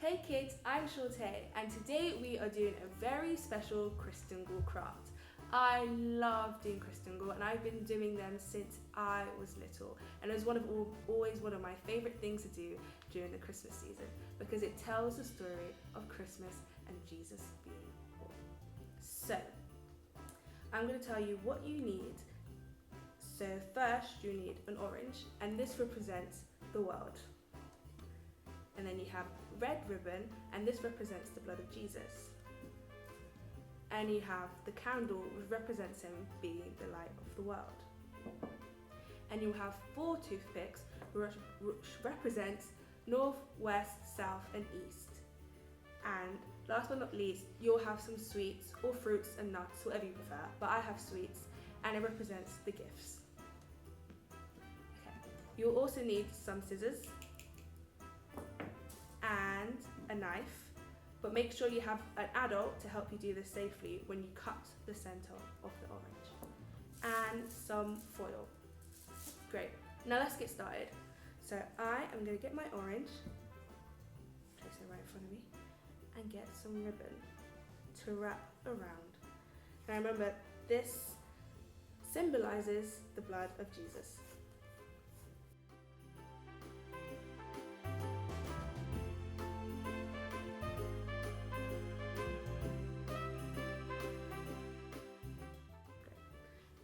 Hey kids, I'm Shantae and today we are doing a very special Christingle craft. I love doing Christingle and I've been doing them since I was little, and it was always one of my favourite things to do during the Christmas season because it tells the story of Christmas and Jesus being born. So, I'm going to tell you what you need. So first you need an orange, and this represents the world. And then you have red ribbon, and this represents the blood of Jesus. And you have the candle, which represents him being the light of the world. And you have 4 toothpicks, which represents north, west, south and east. And last but not least, you'll have some sweets or fruits and nuts, whatever you prefer, but I have sweets and it represents the gifts. Okay. You'll also need some scissors and a knife, but make sure you have an adult to help you do this safely when you cut the center of the orange. And some foil. Great, now let's get started. So I am going to get my orange, place it right in front of me, and get some ribbon to wrap around. Now remember, this symbolizes the blood of Jesus.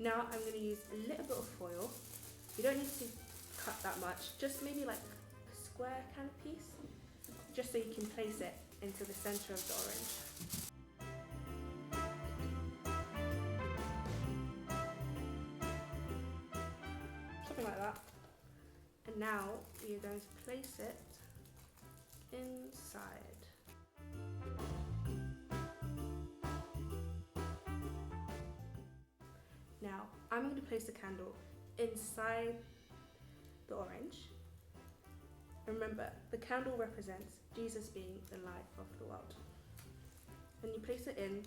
Now I'm going to use a little bit of foil. You don't need to cut that much, just maybe like a square kind of piece, just so you can place it into the center of the orange. Something like that. And now we are going to place it inside. Now, I'm going to place the candle inside the orange. Remember, the candle represents Jesus being the light of the world. And you place it in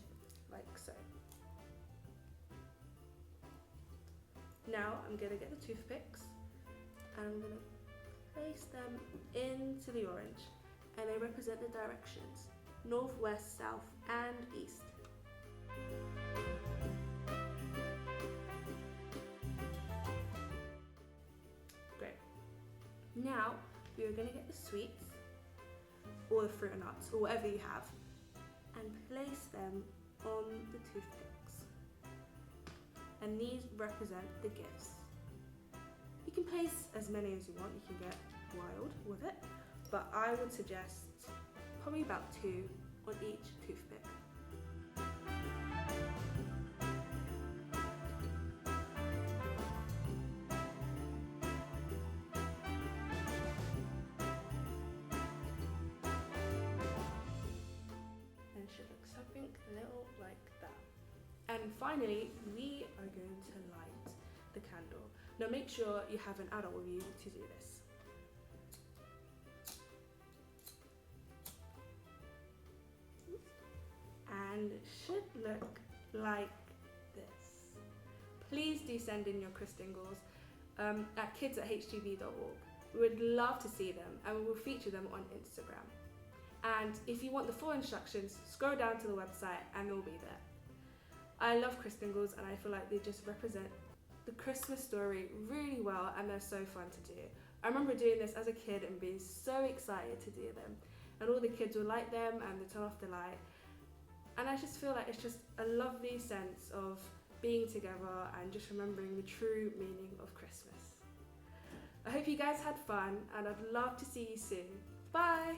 like so. Now, I'm going to get the toothpicks and I'm going to place them into the orange. And they represent the directions: north, west, south, and east. Great. Now we are going to get the sweets or the fruit and nuts or whatever you have and place them on the toothpicks. And these represent the gifts. You can place as many as you want, you can get wild with it, but I would suggest probably about 2 on each toothpick. And it should look something a little like that. And finally, we are going to light the candle. Now make sure you have an adult with you to do this. And it should look like this. Please do send in your Christingles at kids@hgb.org. We would love to see them and we will feature them on Instagram. And if you want the full instructions, scroll down to the website and they'll be there. I love Christingles and I feel like they just represent the Christmas story really well and they're so fun to do. I remember doing this as a kid and being so excited to do them. And all the kids will light them and they turn off the light. And I just feel like it's just a lovely sense of being together and just remembering the true meaning of Christmas. I hope you guys had fun and I'd love to see you soon. Bye!